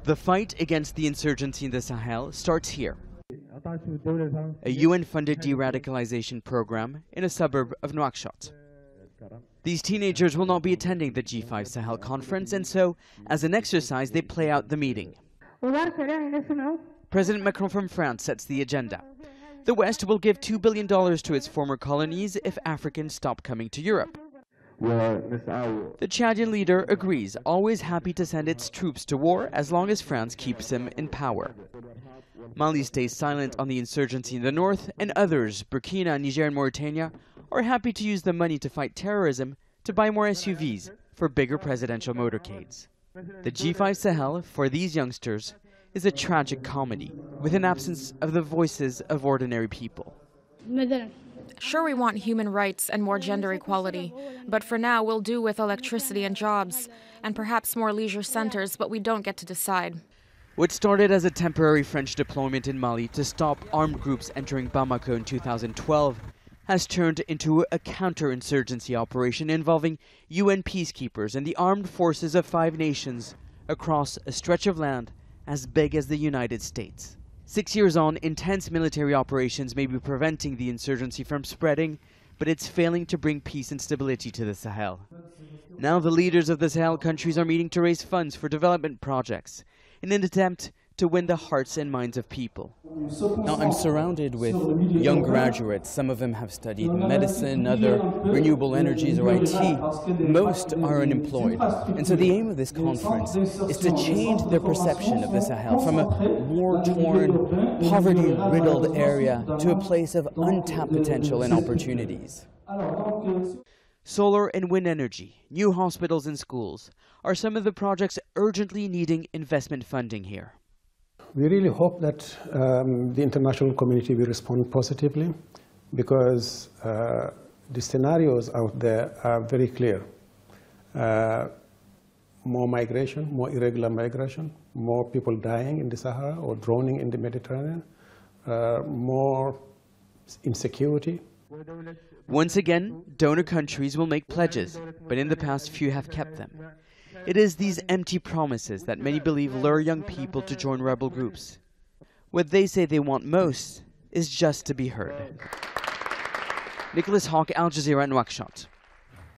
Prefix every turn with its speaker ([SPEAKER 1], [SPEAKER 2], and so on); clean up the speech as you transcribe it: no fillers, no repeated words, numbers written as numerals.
[SPEAKER 1] The fight against the insurgency in the Sahel starts here, a UN-funded de-radicalization program in a suburb of Nouakchott. These teenagers will not be attending the G5 Sahel conference, and so, as an exercise, they play out the meeting. President Macron from France sets the agenda. The West will give $2 billion to its former colonies if Africans stop coming to Europe. The Chadian leader agrees, always happy to send its troops to war as long as France keeps him in power. Mali stays silent on the insurgency in the north, and others, Burkina, Niger and Mauritania, are happy to use the money to fight terrorism to buy more SUVs for bigger presidential motorcades. The G5 Sahel, for these youngsters, is a tragic comedy with an absence of the voices of ordinary people.
[SPEAKER 2] Sure, we want human rights and more gender equality, but for now we'll do with electricity and jobs, and perhaps more leisure centers, but we don't get to decide.
[SPEAKER 1] What started as a temporary French deployment in Mali to stop armed groups entering Bamako in 2012 has turned into a counterinsurgency operation involving UN peacekeepers and the armed forces of 5 nations across a stretch of land as big as the United States. 6 years on, intense military operations may be preventing the insurgency from spreading, but it's failing to bring peace and stability to the Sahel. Now the leaders of the Sahel countries are meeting to raise funds for development projects in an attempt to win the hearts and minds of people. Now I'm surrounded with young graduates. Some of them have studied medicine, other renewable energies or IT. Most are unemployed. And so the aim of this conference is to change their perception of the Sahel from a war-torn, poverty-riddled area to a place of untapped potential and opportunities. Solar and wind energy, new hospitals and schools are some of the projects urgently needing investment funding here.
[SPEAKER 3] We really hope that the international community will respond positively, because the scenarios out there are very clear. More migration, more irregular migration, more people dying in the Sahara or drowning in the Mediterranean, more insecurity.
[SPEAKER 1] Once again, donor countries will make pledges, but in the past few have kept them. It is these empty promises that many believe lure young people to join rebel groups. What they say they want most is just to be heard. Nicolas, Haque, Al Jazeera, Nouakchott.